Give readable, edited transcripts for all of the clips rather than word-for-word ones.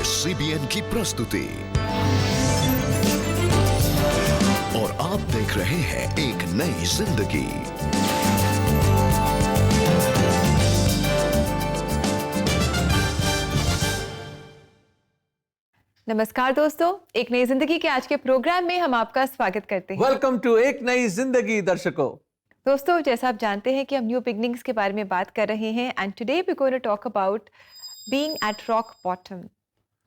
CBN की प्रस्तुति और आप देख रहे हैं एक नई जिंदगी। नमस्कार दोस्तों, एक नई जिंदगी के आज के प्रोग्राम में हम आपका स्वागत करते हैं। वेलकम टू एक नई जिंदगी दर्शकों। दोस्तों, जैसा आप जानते हैं कि हम न्यू बिगनिंग्स के बारे में बात कर रहे हैं and today we going to talk about being at rock bottom.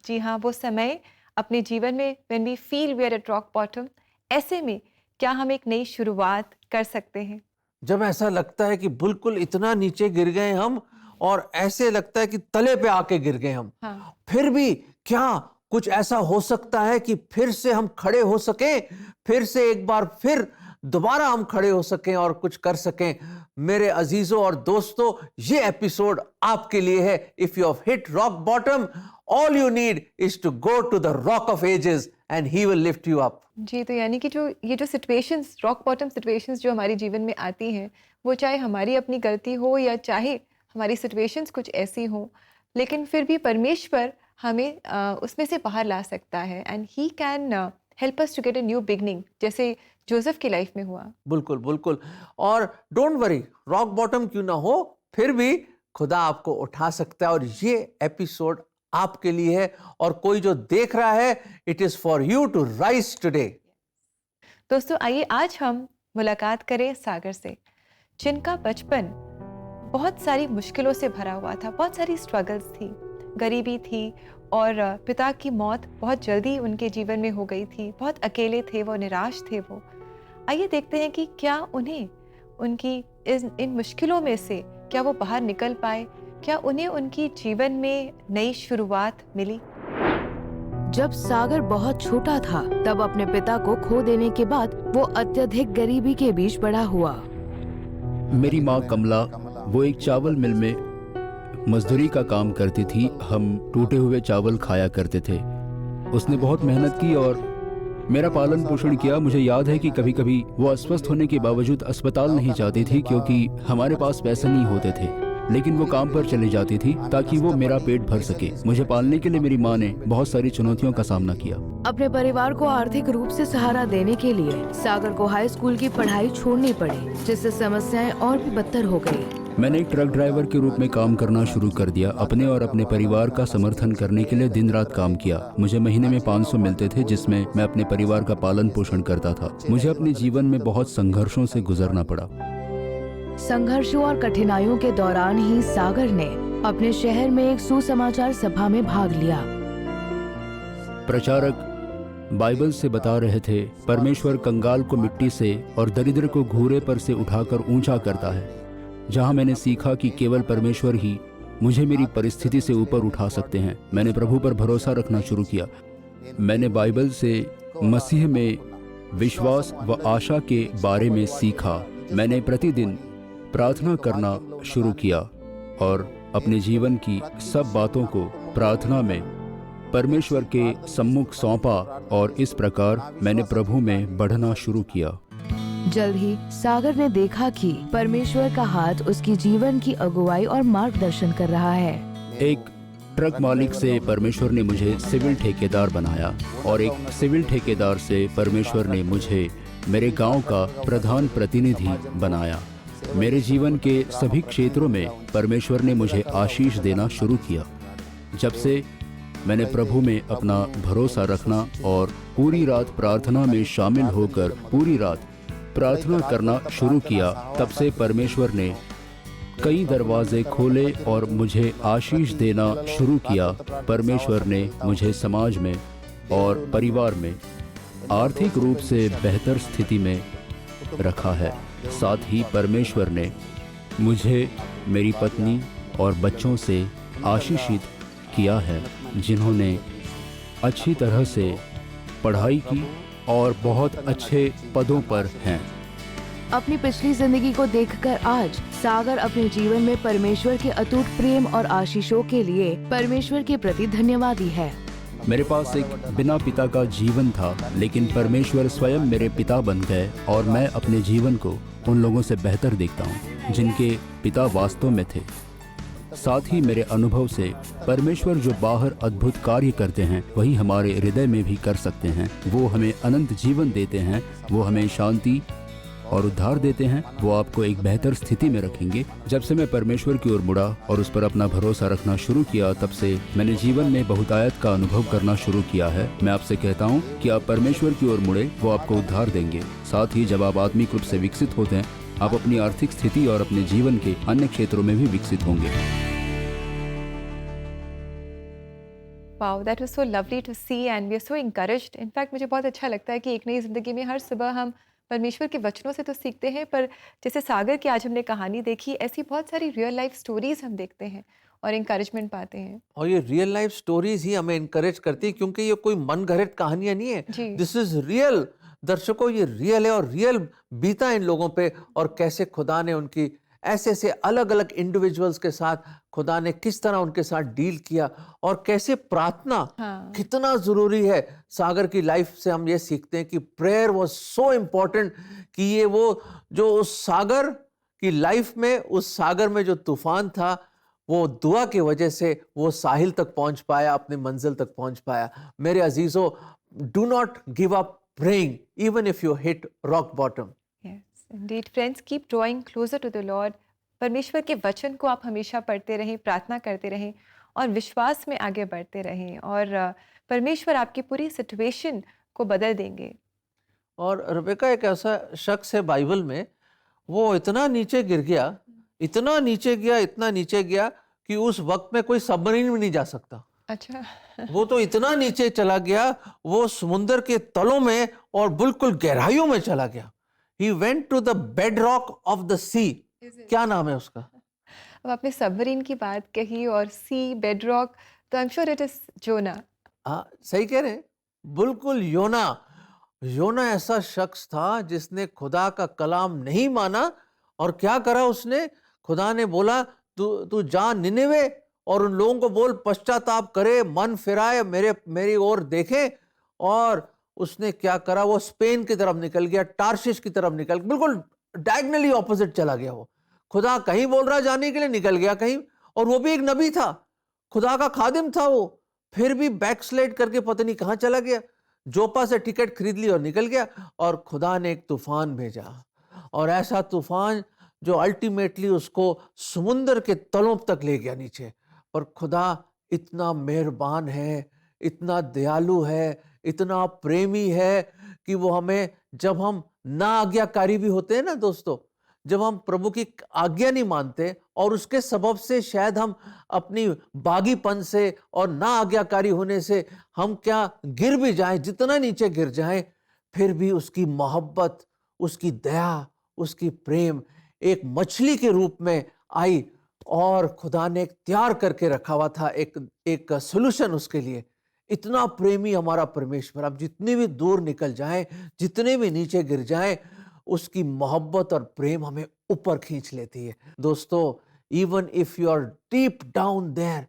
जी हाँ, वो समय अपने जीवन में when we feel we are at rock bottom, ऐसे में क्या हम एक नई शुरुआत कर सकते हैं? जब ऐसा लगता है कि बिल्कुल इतना नीचे गिर गए हम और ऐसे लगता है कि तले पे आके गिर गए हम, हाँ। फिर भी क्या कुछ ऐसा हो सकता है कि फिर से हम खड़े हो सकें, फिर से एक बार फिर दोबारा हम खड़े हो सकें और कुछ कर सकें? मेरे अजीजों और दोस्तों, ये एपिसोड आपके लिए है। If you have hit rock bottom, all you need is to go to the rock of ages and he will lift you up. जी, तो यानी कि जो सिचुएशंस, रॉक बॉटम सिचुएशंस जो हमारे जीवन में आती हैं, वो चाहे हमारी अपनी गलती हो या चाहे हमारी सिचुएशंस कुछ ऐसी हो, लेकिन फिर भी परमेश्वर हमें उसमें से बाहर ला सकता है and he can help us to get a new beginning, जैसे जोसेफ की लाइफ में हुआ। बिल्कुल बिल्कुल। और डोंट वरी, रॉक बॉटम क्यों ना हो, फिर भी खुदा आपको उठा सकता है और ये एपिसोड आपके लिए है। और कोई जो देख रहा है, it is for you to rise today. दोस्तों, आइए आज हम मुलाकात करें सागर से, जिनका बचपन बहुत सारी मुश्किलों से भरा हुआ था, बहुत सारी स्ट्रगल्स थी, गरीबी थी और पिता की मौत बहुत जल्दी उनके जीवन में हो गई थी। बहुत अकेले थे वो, निराश थे वो। आइए देखते हैं कि क्या उन्हें उनकी इन मुश्किलों में से क्या वो बाहर निकल पाए, क्या उन्हें उनकी जीवन में नई शुरुआत मिली। जब सागर बहुत छोटा था, तब अपने पिता को खो देने के बाद वो अत्यधिक गरीबी के बीच बड़ा हुआ। मेरी माँ कमला वो एक चावल मिल में मजदूरी का काम करती थी। हम टूटे हुए चावल खाया करते थे। उसने बहुत मेहनत की और मेरा पालन पोषण किया। मुझे याद है कि कभी कभी वो अस्वस्थ होने के बावजूद अस्पताल नहीं जाती थी क्योंकि हमारे पास पैसे नहीं होते थे, लेकिन वो काम पर चली जाती थी ताकि वो मेरा पेट भर सके। मुझे पालने के लिए मेरी माँ ने बहुत सारी चुनौतियों का सामना किया। अपने परिवार को आर्थिक रूप से सहारा देने के लिए सागर को हाई स्कूल की पढ़ाई छोड़नी पड़ी, जिससे समस्याएं और भी बदतर हो गई। मैंने एक ट्रक ड्राइवर के रूप में काम करना शुरू कर दिया। अपने और अपने परिवार का समर्थन करने के लिए दिन रात काम किया। मुझे महीने में 500 मिलते थे, जिसमें मैं अपने परिवार का पालन पोषण करता था। मुझे अपने जीवन में बहुत संघर्षों से गुजरना पड़ा। संघर्षों और कठिनाइयों के दौरान ही सागर ने अपने शहर में एक सुसमाचार सभा में भाग लिया। प्रचारक बाइबल से बता रहे थे, परमेश्वर कंगाल को मिट्टी से और दरिद्र को घूरे पर से उठाकर ऊंचा करता है। जहां मैंने सीखा कि केवल परमेश्वर ही मुझे मेरी परिस्थिति से ऊपर उठा सकते हैं, मैंने प्रभु पर भरोसा रखना शुरू किया। मैंने बाइबल से मसीह में विश्वास व आशा के बारे में सीखा। मैंने प्रतिदिन प्रार्थना करना शुरू किया और अपने जीवन की सब बातों को प्रार्थना में परमेश्वर के सम्मुख सौंपा और इस प्रकार मैंने प्रभु में बढ़ना शुरू किया। जल्द ही सागर ने देखा कि परमेश्वर का हाथ उसकी जीवन की अगुवाई और मार्गदर्शन कर रहा है। एक ट्रक मालिक से परमेश्वर ने मुझे सिविल ठेकेदार बनाया और एक सिविल ठेकेदार से परमेश्वर ने मुझे मेरे गांव का प्रधान प्रतिनिधि बनाया। मेरे जीवन के सभी क्षेत्रों में परमेश्वर ने मुझे आशीष देना शुरू किया। जब से मैंने प्रभु में अपना भरोसा रखना और पूरी रात प्रार्थना में शामिल होकर पूरी रात प्रार्थना करना शुरू किया, तब से परमेश्वर ने कई दरवाजे खोले और मुझे आशीष देना शुरू किया। परमेश्वर ने मुझे समाज में और परिवार में आर्थिक रूप से बेहतर स्थिति में रखा है। साथ ही परमेश्वर ने मुझे मेरी पत्नी और बच्चों से आशीषित किया है, जिन्होंने अच्छी तरह से पढ़ाई की और बहुत अच्छे पदों पर हैं। अपनी पिछली जिंदगी को देखकर आज सागर अपने जीवन में परमेश्वर के अटूट प्रेम और आशीषों के लिए परमेश्वर के प्रति धन्यवादी है। मेरे पास एक बिना पिता का जीवन था, लेकिन परमेश्वर स्वयं मेरे पिता बन गए और मैं अपने जीवन को उन लोगों से बेहतर देखता हूँ जिनके पिता वास्तव में थे। साथ ही मेरे अनुभव से परमेश्वर जो बाहर अद्भुत कार्य करते हैं वही हमारे हृदय में भी कर सकते हैं। वो हमें अनंत जीवन देते हैं, वो हमें शांति और उद्धार देते हैं, वो आपको एक बेहतर स्थिति में रखेंगे। जब से मैं परमेश्वर की ओर मुड़ा और उस पर अपना भरोसा रखना शुरू किया, तब से मैंने जीवन में बहुतायत का अनुभव करना शुरू किया है। मैं आपसे कहता हूँ कि आप परमेश्वर की ओर मुड़े, वो आपको उद्धार देंगे। साथ ही जब आप आत्मिक रूप से विकसित होते हैं, आप अपनी आर्थिक स्थिति और अपने जीवन के अन्य क्षेत्रों में भी विकसित होंगे। Wow, that was so lovely to see and we are so encouraged. In fact मुझे बहुत अच्छा लगता है कि एक नई ज़िंदगी में हर सुबह हम परमेश्वर के वचनों से तो सीखते हैं, पर जैसे सागर की आज हमने कहानी देखी, ऐसी बहुत सारी रियल लाइफ स्टोरीज हम देखते हैं और इंकरेजमेंट पाते हैं। और ये रियल लाइफ स्टोरीज ही हमें इनकरेज करती है, क्योंकि ये कोई मन घड़त कहानियां नहीं है। जी। This is real. दर्शकों, ये रियल है और रियल बीता इन लोगों पे, और कैसे खुदा ने उनकी ऐसे ऐसे अलग अलग इंडिविजुअल्स के साथ खुदा ने किस तरह उनके साथ डील किया, और कैसे प्रार्थना हाँ। कितना जरूरी है। सागर की लाइफ से हम ये सीखते हैं कि प्रेयर वाज सो इम्पोर्टेंट, कि ये वो जो उस सागर की लाइफ में, उस सागर में जो तूफान था, वो दुआ की वजह से वो साहिल तक पहुंच पाया, अपने मंजिल तक पहुंच पाया। मेरे अजीजों, do not give up praying even if you hit rock bottom. Yes, indeed. Friends, keep drawing closer to the Lord. परमेश्वर के वचन को आप हमेशा पढ़ते रहें, प्रार्थना करते रहें और विश्वास में आगे बढ़ते रहें, और परमेश्वर आपकी पूरी सिचुएशन को बदल देंगे। और रेबेका एक ऐसा शख्स है बाइबल में, वो इतना नीचे गिर गया, इतना नीचे गया, इतना नीचे गया कि उस वक्त में कोई सबमरीन में नहीं जा सकता। अच्छा। वो तो इतना नीचे चला गया, वो समुद्र के तलों में और बिल्कुल गहराइयों में चला गया। He went to the bedrock of the sea. क्या नाम है उसका? अब आपने सबमरीन की बात कही और सी, बेडरॉक, तो I am sure it is जोना। हाँ, सही कह रहे हैं, बिल्कुल योना। योना ऐसा शख्स था जिसने खुदा का कलाम नहीं माना, और क्या करा उसने? खुदा ने बोला, तू जा निनेवे और उन लोगों को बोल पश्चाताप करे, मन फिराए, मेरी ओर देखे। और उसने क्या करा? वो स्पेन की तरफ निकल गया, टार्शिश की तरफ निकल, बिल्कुल डायगनली ऑपोजिट चला गया। वो खुदा कहीं बोल रहा जाने के लिए, निकल गया कहीं, और वो भी एक नबी था, खुदा का खादिम था वो, फिर भी बैकस्लाइड करके पता नहीं कहां चला गया। जोपा से टिकट खरीद ली और निकल गया, और खुदा ने एक तूफान भेजा, और ऐसा तूफान जो अल्टीमेटली उसको समुद्र के तलों तक ले गया नीचे। पर खुदा इतना मेहरबान है, इतना दयालु है, इतना प्रेमी है कि वो हमें, जब हम ना आज्ञाकारी भी होते हैं ना दोस्तों, जब हम प्रभु की आज्ञा नहीं मानते और उसके सबब से शायद हम अपनी बागीपन से और ना आज्ञाकारी होने से हम क्या गिर भी जाएं, जितना नीचे गिर जाएं, फिर भी उसकी मोहब्बत, उसकी दया, उसकी प्रेम एक मछली के रूप में आई, और खुदा ने एक तैयार करके रखा हुआ था एक सॉल्यूशन उसके लिए। इतना प्रेमी हमारा परमेश्वर, अब जितनी भी दूर निकल जाएं, जितने भी नीचे गिर जाएं, उसकी मोहब्बत और प्रेम हमें ऊपर खींच लेती है। दोस्तों, even if you are deep down there,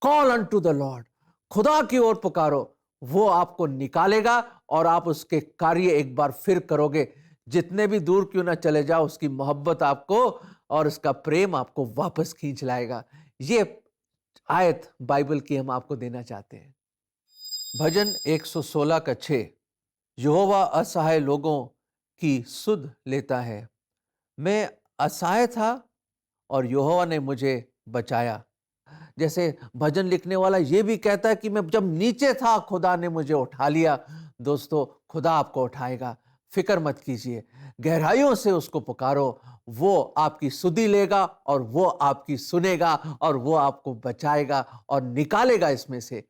call unto the Lord, खुदा की ओर पुकारो, वो आपको निकालेगा और आप उसके कार्य एक बार फिर करोगे। जितने भी दूर क्यों ना चले जाओ, उसकी मोहब्बत आपको और उसका प्रेम आपको वापस खींच लाएगा। ये आयत बाइबल की हम आपको देना चाहते हैं। भजन 116 का 6, यहोवा असहाय लोगों की सुध लेता है। मैं असहाय था और यहोवा ने मुझे बचाया। जैसे भजन लिखने वाला ये भी कहता है कि मैं जब नीचे था, खुदा ने मुझे उठा लिया। दोस्तों, खुदा आपको उठाएगा, फिक्र मत कीजिए, गहराइयों से उसको पुकारो, वो आपकी सुधि लेगा और वो आपकी सुनेगा और वो आपको बचाएगा और निकालेगा इसमें से।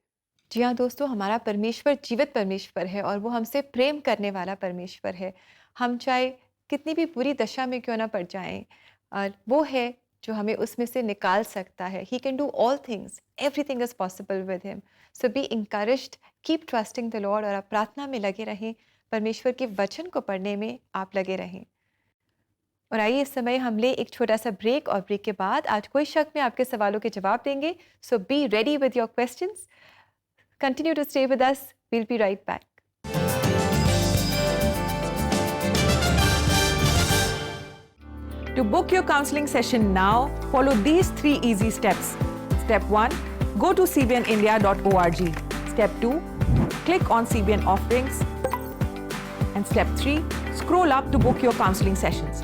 जी हाँ दोस्तों, हमारा परमेश्वर जीवित परमेश्वर है और वो हमसे प्रेम करने वाला परमेश्वर है। हम चाहे कितनी भी बुरी दशा में क्यों ना पड़ जाएं, और वो है जो हमें उसमें से निकाल सकता है। He can do all things, everything is possible with him. So be encouraged, keep trusting the Lord, और आप प्रार्थना में लगे रहें, परमेश्वर के वचन को पढ़ने में आप लगे रहें। और आइए इस समय हम ले एक छोटा सा ब्रेक, और ब्रेक के बाद आज कोई शक में आपके सवालों के जवाब देंगे। So be ready with your questions. Continue to stay with us, we'll be right back. To book your counseling session now, follow these 3 easy steps. Step 1, go to cbnindia.org. Step 2, click on CBN offerings. And step 3, scroll up to book your counseling sessions.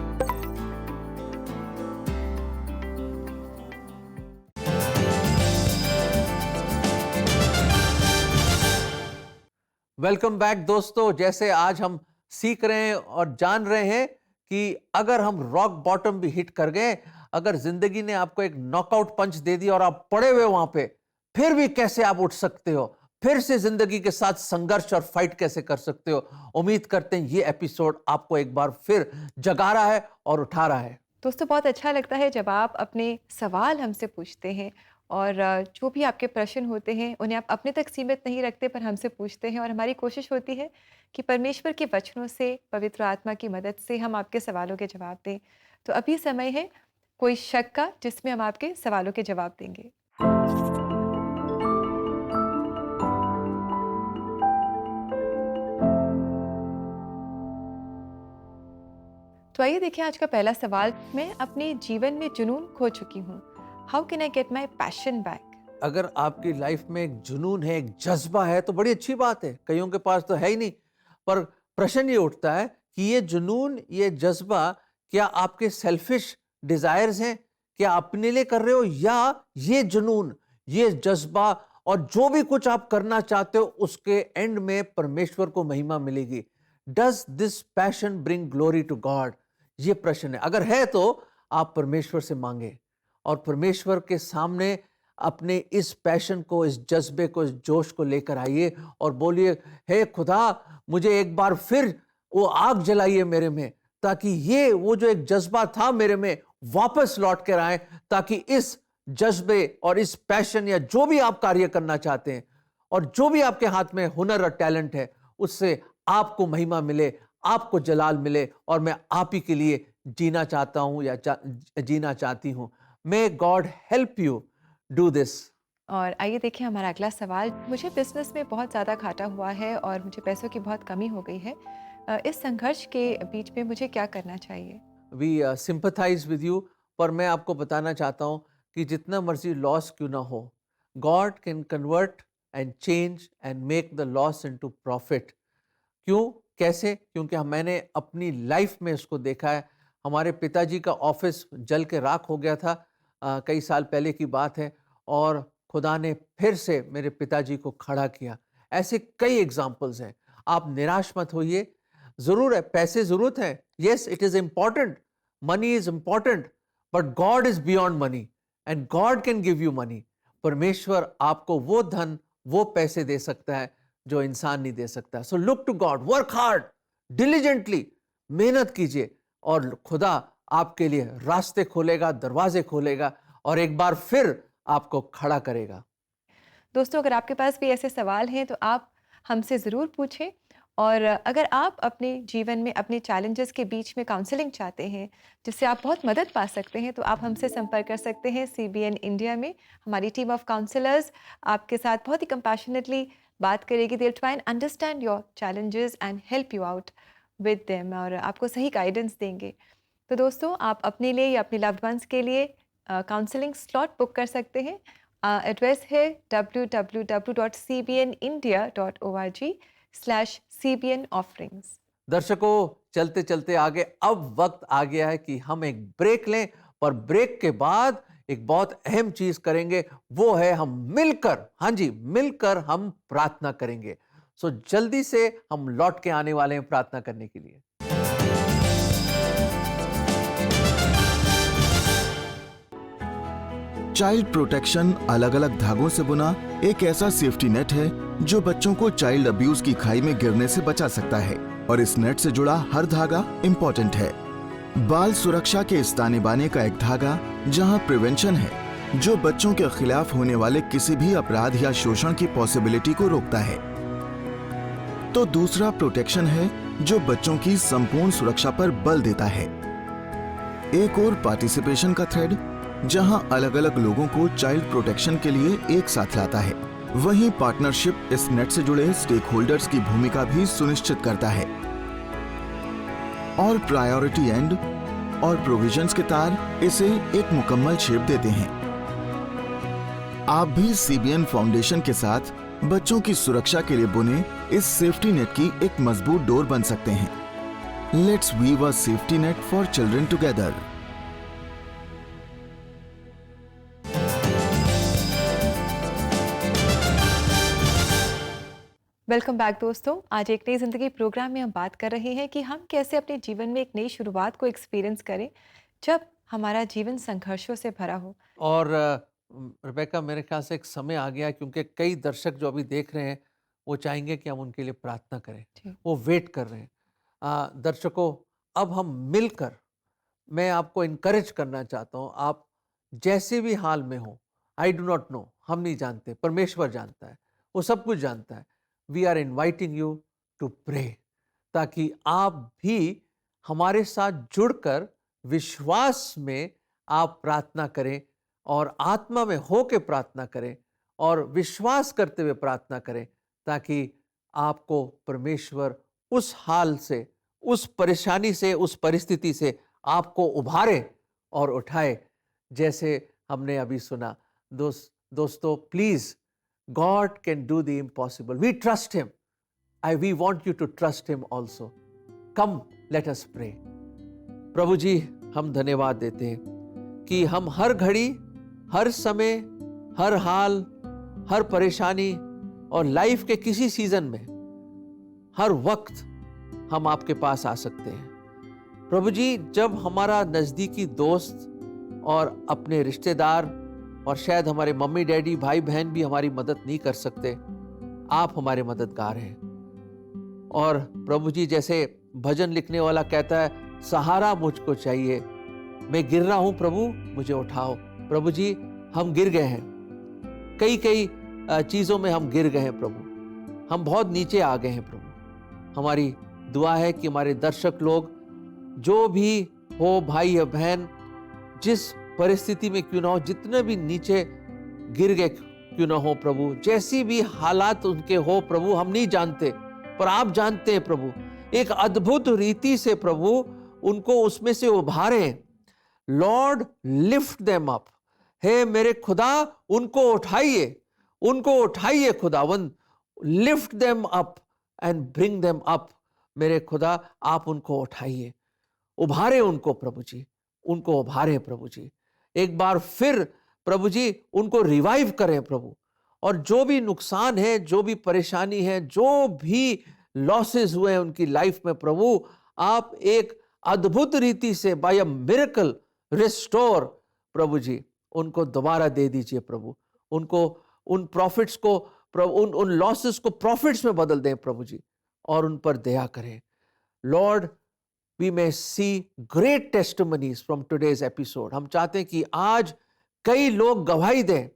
Welcome back दोस्तों। जैसे आज हम सीख रहे हैं और जान रहे हैं कि अगर हम रॉक बॉटम भी हिट कर गए, अगर जिंदगी ने आपको एक नॉकआउट पंच दे दिया और आप पड़े हुए वहां पे, फिर भी कैसे आप उठ सकते हो, फिर से जिंदगी के साथ संघर्ष और फाइट कैसे कर सकते हो। उम्मीद करते हैं ये एपिसोड आपको एक बार फिर जगा रहा है और उठा रहा है। दोस्तों बहुत अच्छा लगता है जब आप अपने सवाल हमसे पूछते हैं और जो भी आपके प्रश्न होते हैं उन्हें आप अपने तक सीमित नहीं रखते पर हमसे पूछते हैं, और हमारी कोशिश होती है कि परमेश्वर के वचनों से, पवित्र आत्मा की मदद से हम आपके सवालों के जवाब दें। तो अभी समय है कोई शक का, जिसमें हम आपके सवालों के जवाब देंगे। तो आइए देखिए आज का पहला सवाल। मैं अपने जीवन में जुनून खो चुकी हूँ। How can I get my passion back? अगर आपकी लाइफ में एक जुनून है, एक जज्बा है, तो बड़ी अच्छी बात है। कईयों के पास तो है ही नहीं। पर प्रश्न ये उठता है कि ये जुनून, ये जज्बा क्या आपके सेल्फिश डिजायर्स हैं? क्या अपने लिए कर रहे हो, या ये जुनून, ये जज्बा और जो भी कुछ आप करना चाहते हो उसके एंड में परमेश्वर को महिमा मिलेगी? Does this passion bring glory to God? ये प्रश्न है। अगर है तो आप परमेश्वर से मांगे और परमेश्वर के सामने अपने इस पैशन को, इस जज्बे को, इस जोश को लेकर आइए और बोलिए, हे खुदा, मुझे एक बार फिर वो आग जलाइए मेरे में, ताकि ये वो जो एक जज्बा था मेरे में वापस लौट कर आए, ताकि इस जज्बे और इस पैशन या जो भी आप कार्य करना चाहते हैं और जो भी आपके हाथ में हुनर और टैलेंट है, उससे आपको महिमा मिले, आपको जलाल मिले, और मैं आप ही के लिए जीना चाहता हूं या जीना चाहती हूं। May God help you do this. और आइए देखिए हमारा अगला सवाल। मुझे बिजनेस में बहुत ज़्यादा घाटा हुआ है और मुझे पैसों की बहुत कमी हो गई है। इस संघर्ष के बीच में मुझे क्या करना चाहिए? वी सिंपथाइज विद यू, पर मैं आपको बताना चाहता हूं कि जितना मर्जी लॉस क्यों ना हो, God can convert and change and make the loss into profit. क्यों, कैसे? क्योंकि मैंने अपनी लाइफ में इसको देखा है। हमारे पिताजी का ऑफिस जल के राख हो गया था, कई साल पहले की बात है, और खुदा ने फिर से मेरे पिताजी को खड़ा किया। ऐसे कई एग्जाम्पल्स हैं। आप निराश मत होइए। जरूर है, पैसे जरूरत है, yes it is important, money is important, but God is beyond money and God can give you money. परमेश्वर आपको वो धन, वो पैसे दे सकता है जो इंसान नहीं दे सकता। So look to God, work hard, diligently, मेहनत कीजिए और खुदा आपके लिए रास्ते खोलेगा, दरवाजे खोलेगा और एक बार फिर आपको खड़ा करेगा। दोस्तों अगर आपके पास भी ऐसे सवाल हैं तो आप हमसे ज़रूर पूछें, और अगर आप अपने जीवन में अपने चैलेंजेस के बीच में काउंसलिंग चाहते हैं जिससे आप बहुत मदद पा सकते हैं, तो आप हमसे संपर्क कर सकते हैं CBN इंडिया में। हमारी टीम ऑफ काउंसलर्स आपके साथ बहुत ही कंपैशनेटली बात करेगी। They will try and understand your challenges and help you out with them, और आपको सही गाइडेंस देंगे। तो दोस्तों आप अपने लिए या अपने लव्ड वंस के लिए काउंसलिंग स्लॉट बुक कर सकते हैं। एड्रेस है www.cbnindia.org/CBN offerings। दर्शकों, चलते चलते आगे अब वक्त आ गया है कि हम एक ब्रेक लें, पर ब्रेक के बाद एक बहुत अहम चीज करेंगे, वो है हम मिलकर, हाँ जी, मिलकर हम प्रार्थना करेंगे। सो जल्दी से हम लौट के आने वाले हैं प्रार्थना करने के लिए। चाइल्ड प्रोटेक्शन अलग अलग धागों से बुना एक ऐसा सेफ्टी नेट है जो बच्चों को चाइल्ड अब्यूज की खाई में गिरने से बचा सकता है, और इस नेट से जुड़ा हर धागा इम्पोर्टेंट है। बाल सुरक्षा के इस ताने बाने का एक धागा जहां प्रिवेंशन है, जो बच्चों के खिलाफ होने वाले किसी भी अपराध या शोषण की पॉसिबिलिटी को रोकता है। तो दूसरा प्रोटेक्शन है जो बच्चों की संपूर्ण सुरक्षा पर बल देता है। एक और पार्टिसिपेशन का थ्रेड जहां अलग अलग लोगों को चाइल्ड प्रोटेक्शन के लिए एक साथ लाता है। वहीं पार्टनरशिप इस नेट से जुड़े स्टेक होल्डर्स की भूमिका भी सुनिश्चित करता है। और प्रायोरिटी एंड और प्रोविजंस के तार इसे एक मुकम्मल शेप देते हैं। आप भी सीबीएन फाउंडेशन के साथ बच्चों की सुरक्षा के लिए बुने इस सेफ्टी नेट की एक मजबूत डोर बन सकते हैं। Let's weave a safety net for children together. Welcome back दोस्तों। आज एक नई ज़िंदगी प्रोग्राम में हम बात कर रहे हैं कि हम कैसे अपने जीवन में एक नई शुरुआत को एक्सपीरियंस करें जब हमारा जीवन संघर्षों से भरा हो। और रिबेका, मेरे ख्याल से एक समय आ गया है, क्योंकि कई दर्शक जो अभी देख रहे हैं वो चाहेंगे कि हम उनके लिए प्रार्थना करें। जी। वो वेट कर रहे हैं। दर्शकों, अब हम मिलकर, मैं आपको इनकरेज करना चाहता हूँ, आप जैसे भी हाल में हो, आई डू नॉट नो, हम नहीं जानते, परमेश्वर जानता है, वो सब कुछ जानता है। We are inviting you to pray, ताकि आप भी हमारे साथ जुड़कर विश्वास में आप प्रार्थना करें और आत्मा में हो के प्रार्थना करें और विश्वास करते हुए प्रार्थना करें, ताकि आपको परमेश्वर उस हाल से, उस परेशानी से, उस परिस्थिति से आपको उभारे और उठाए, जैसे हमने अभी सुना। दोस्तों, please, God can do the impossible. We trust Him. We want you to trust Him also. Come, let us pray. प्रभु जी, हम धन्यवाद देते हैं कि हम हर घड़ी, हर समय, हर हाल, हर परेशानी और लाइफ के किसी सीजन में, हर वक्त हम आपके पास आ सकते हैं। प्रभु जी, जब हमारा नज़दीकी दोस्त और अपने रिश्तेदार और शायद हमारे मम्मी डैडी भाई बहन भी हमारी मदद नहीं कर सकते, आप हमारे मददगार हैं। और प्रभु जी, जैसे भजन लिखने वाला कहता है, सहारा मुझको चाहिए, मैं गिर रहा हूं प्रभु, मुझे उठाओ। प्रभु जी, हम गिर गए हैं, कई चीज़ों में हम गिर गए हैं प्रभु, हम बहुत नीचे आ गए हैं प्रभु। हमारी दुआ है कि हमारे दर्शक लोग जो भी हो, भाई या बहन, जिस परिस्थिति में क्यों ना हो, जितने भी नीचे गिर गए क्यों ना हो प्रभु, जैसी भी हालात उनके हो प्रभु, हम नहीं जानते, पर आप जानते हैं प्रभु। एक अद्भुत रीति से प्रभु उनको उसमें से उभारें। Lord, lift them up. हे मेरे खुदा, उनको उठाइए, उनको उठाइए खुदावंद। Lift them up and bring them up. मेरे खुदा, आप उनको उठाइए, उभारे उनको प्रभु जी, उनको उभारे प्रभु जी। एक बार फिर प्रभु जी उनको रिवाइव करें प्रभु। और जो भी नुकसान है, जो भी परेशानी है, जो भी लॉसेस हुए हैं उनकी लाइफ में प्रभु, आप एक अद्भुत रीति से बाय अ मिरेकल रिस्टोर प्रभु जी, उनको दोबारा दे दीजिए प्रभु। उनको, उन प्रॉफिट्स को प्रभु, उन लॉसेस को प्रॉफिट्स में बदल दें प्रभु जी, और उन पर दया करें। Lord, we may see great testimonies from today's episode. हम चाहते हैं कि आज कई लोग गवाही दें,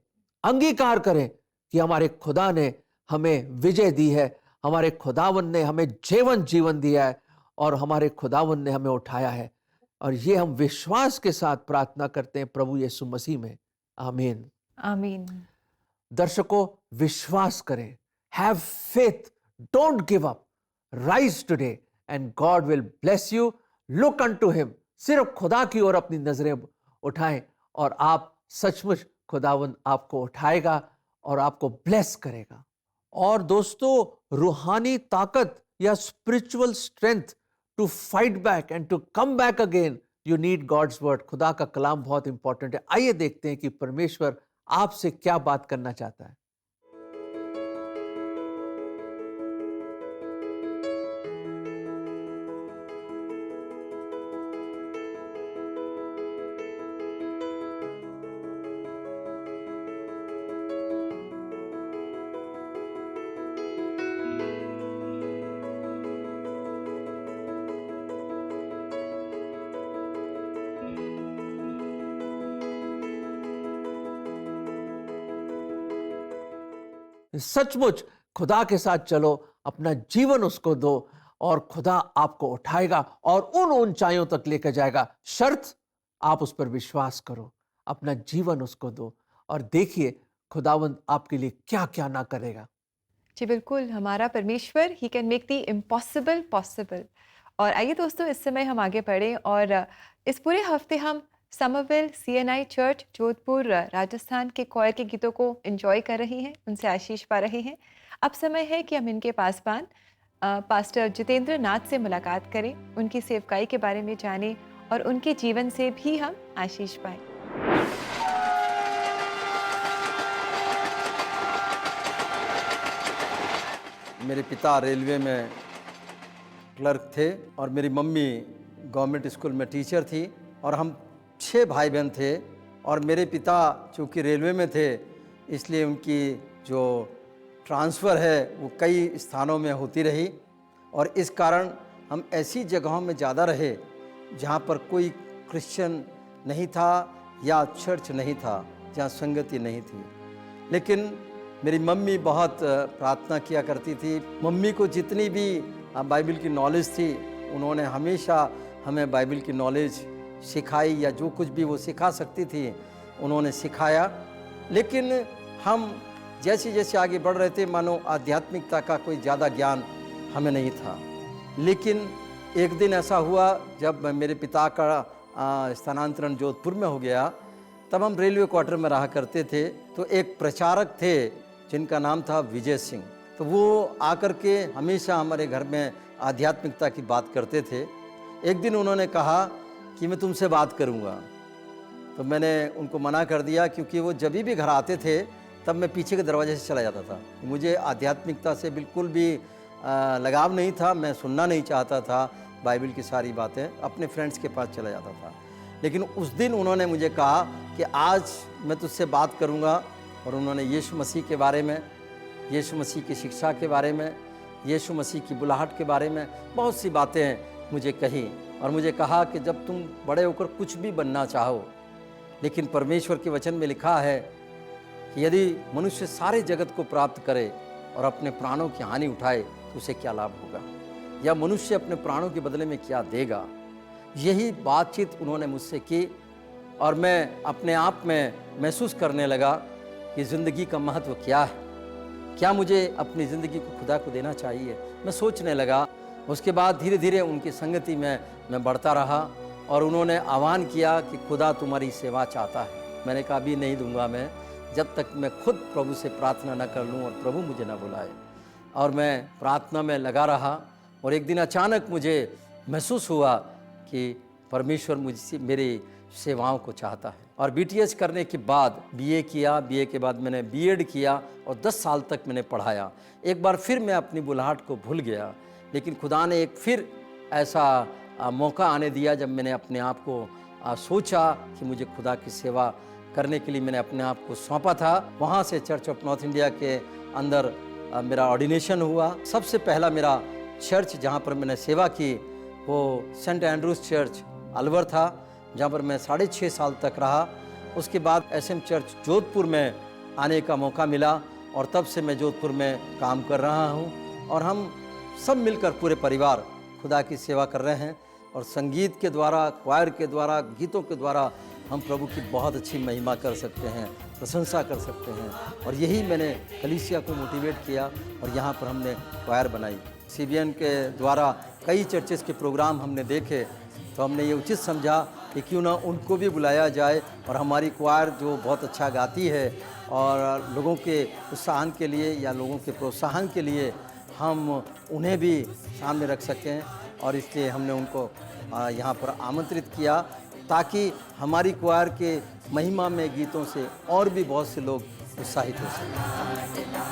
अंगीकार करें कि हमारे खुदा ने हमें विजय दी है, हमारे खुदावन ने हमें जीवन दिया है, और हमारे खुदावन ने हमें उठाया है। और ये हम विश्वास के साथ प्रार्थना करते हैं प्रभु यीशु मसीह में। आमीन, आमीन। दर्शकों, विश्वास करें, have faith, don't give up, rise today and God will bless you. Look unto him. सिर्फ खुदा की ओर अपनी नजरें उठाएं और आप सचमुच खुदावंद आपको उठाएगा और आपको ब्लेस करेगा। और दोस्तों, रूहानी ताकत या spiritual strength to fight back and to come back again, you need God's word. खुदा का कलाम बहुत इंपॉर्टेंट है। आइए देखते हैं कि परमेश्वर आपसे क्या बात करना चाहता है। सचमुच खुदा के साथ चलो, अपना जीवन उसको दो और खुदा आपको उठाएगा और उन ऊंचाइयों तक लेकर जाएगा। शर्त, आप उस पर विश्वास करो, अपना जीवन उसको दो और देखिए खुदावंद आपके लिए क्या क्या ना करेगा। जी बिल्कुल, हमारा परमेश्वर he can make the impossible possible. और आइए दोस्तों, इस समय हम आगे बढ़ें और इस पूरे हफ्ते हम Somerville CNI church Jodhpur Rajasthan के क्वायर के गीतों को एंजॉय कर रहे हैं, उनसे आशीष पा रहे हैं। अब समय है कि हम इनके पासवान पास्टर जितेंद्र नाथ से मुलाकात करें, उनकी सेवकाई के बारे में जानें और उनके जीवन से भी हम आशीष पाएं। मेरे पिता रेलवे में क्लर्क थे और मेरी मम्मी गवर्नमेंट स्कूल में टीचर थी और हम 6 भाई बहन थे। और मेरे पिता चूँकि रेलवे में थे इसलिए उनकी जो ट्रांसफ़र है वो कई स्थानों में होती रही और इस कारण हम ऐसी जगहों में ज़्यादा रहे जहाँ पर कोई क्रिश्चियन नहीं था या चर्च नहीं था, जहाँ संगति नहीं थी। लेकिन मेरी मम्मी बहुत प्रार्थना किया करती थी। मम्मी को जितनी भी बाइबल की नॉलेज थी उन्होंने हमेशा हमें बाइबल की नॉलेज सिखाई, या जो कुछ भी वो सिखा सकती थी उन्होंने सिखाया। लेकिन हम जैसे जैसे आगे बढ़ रहे थे मानो आध्यात्मिकता का कोई ज़्यादा ज्ञान हमें नहीं था। लेकिन एक दिन ऐसा हुआ जब मेरे पिता का स्थानांतरण जोधपुर में हो गया, तब हम रेलवे क्वार्टर में रहा करते थे। तो एक प्रचारक थे जिनका नाम था विजय सिंह, तो वो आकर के हमेशा हमारे घर में आध्यात्मिकता की बात करते थे। एक दिन उन्होंने कहा कि मैं तुमसे बात करूंगा, तो मैंने उनको मना कर दिया क्योंकि वो जब भी घर आते थे तब मैं पीछे के दरवाजे से चला जाता था। मुझे आध्यात्मिकता से बिल्कुल भी लगाव नहीं था, मैं सुनना नहीं चाहता था बाइबल की सारी बातें, अपने फ्रेंड्स के पास चला जाता था। लेकिन उस दिन उन्होंने मुझे कहा कि आज मैं तुझसे बात करूंगा, और उन्होंने यीशु मसीह के बारे में, यीशु मसीह की शिक्षा के बारे में, यीशु मसीह की बुलाहट के बारे में बहुत सी बातें मुझे कही और मुझे कहा कि जब तुम बड़े होकर कुछ भी बनना चाहो, लेकिन परमेश्वर के वचन में लिखा है कि यदि मनुष्य सारे जगत को प्राप्त करे और अपने प्राणों की हानि उठाए तो उसे क्या लाभ होगा, या मनुष्य अपने प्राणों के बदले में क्या देगा। यही बातचीत उन्होंने मुझसे की और मैं अपने आप में महसूस करने लगा कि ज़िंदगी का महत्व क्या है, क्या मुझे अपनी ज़िंदगी को खुदा को देना चाहिए। मैं सोचने लगा। उसके बाद धीरे धीरे उनकी संगति में मैं बढ़ता रहा और उन्होंने आह्वान किया कि खुदा तुम्हारी सेवा चाहता है। मैंने कहा अभी नहीं दूंगा मैं, जब तक मैं खुद प्रभु से प्रार्थना न कर लूँ और प्रभु मुझे न बुलाए। और मैं प्रार्थना में लगा रहा और एक दिन अचानक मुझे महसूस हुआ कि परमेश्वर मुझसे मेरी सेवाओं को चाहता है। और BTS करने के बाद BA किया, BA के बाद मैंने B.Ed किया और 10 साल तक मैंने पढ़ाया। एक बार फिर मैं अपनी बुलाहट को भूल गया, लेकिन खुदा ने एक फिर ऐसा मौका आने दिया जब मैंने अपने आप को सोचा कि मुझे खुदा की सेवा करने के लिए मैंने अपने आप को सौंपा था। वहाँ से चर्च ऑफ नॉर्थ इंडिया के अंदर मेरा ऑर्डिनेशन हुआ। सबसे पहला मेरा चर्च जहाँ पर मैंने सेवा की वो सेंट एंड्रूज चर्च अलवर था, जहाँ पर मैं 6.5 साल तक रहा। उसके बाद SM चर्च जोधपुर में आने का मौका मिला और तब से मैं जोधपुर में काम कर रहा हूँ और हम सब मिलकर पूरे परिवार खुदा की सेवा कर रहे हैं और संगीत के द्वारा, क्वायर के द्वारा, गीतों के द्वारा हम प्रभु की बहुत अच्छी महिमा कर सकते हैं, प्रशंसा कर सकते हैं। और यही मैंने कलीसिया को मोटिवेट किया और यहाँ पर हमने क्वायर बनाई। CBN के द्वारा कई चर्चेस के प्रोग्राम हमने देखे तो हमने ये उचित समझा कि क्यों ना उनको भी बुलाया जाए और हमारी क्वायर जो बहुत अच्छा गाती है और लोगों के उत्साहन के लिए या लोगों के प्रोत्साहन के लिए हम उन्हें भी सामने रख सकें। और इसलिए हमने उनको यहाँ पर आमंत्रित किया ताकि हमारी क्वायर के महिमा में गीतों से और भी बहुत से लोग उत्साहित हो सकें।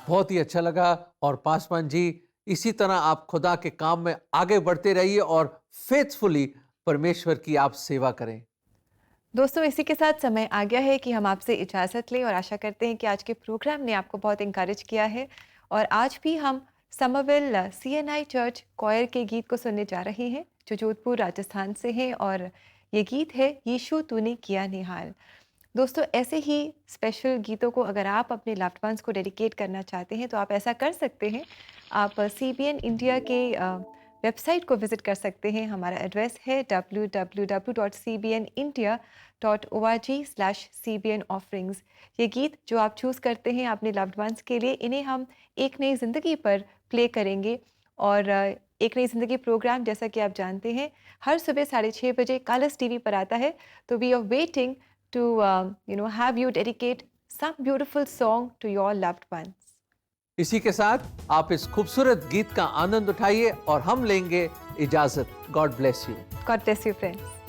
बहुत ही अच्छा लगा। और पासवान जी, इसी तरह आप खुदा के काम में आगे बढ़ते रहिए और फेथफुली परमेश्वर की आप सेवा करें। दोस्तों, इसी के साथ समय आ गया है कि हम आपसे इजाज़त लें और आशा करते हैं कि आज के प्रोग्राम ने आपको बहुत इंकरेज किया है। और आज भी हम समरविल CNI चर्च क्वायर के गीत को सुनने जा रहे हैं जो जोधपुर राजस्थान से हैं और ये गीत है यीशु तूने किया निहाल। दोस्तों, ऐसे ही स्पेशल गीतों को अगर आप अपने लव्ड वंस को डेडिकेट करना चाहते हैं तो आप ऐसा कर सकते हैं। आप CBN इंडिया के वेबसाइट को विजिट कर सकते हैं। हमारा एड्रेस है www.cbnindia.org/cbnofferings। ये गीत जो आप चूज़ करते हैं अपने लव्ड वंस के लिए, इन्हें हम एक नई ज़िंदगी पर प्ले करेंगे। और एक नई ज़िंदगी प्रोग्राम, जैसा कि आप जानते हैं, हर सुबह 6:30 बजे कलर्स टीवी पर आता है। तो we are waiting to have you dedicate some beautiful song to your loved ones. इसी के साथ आप इस खूबसूरत गीत का आनंद उठाइए और हम लेंगे इजाजत। God bless you. God bless you friends.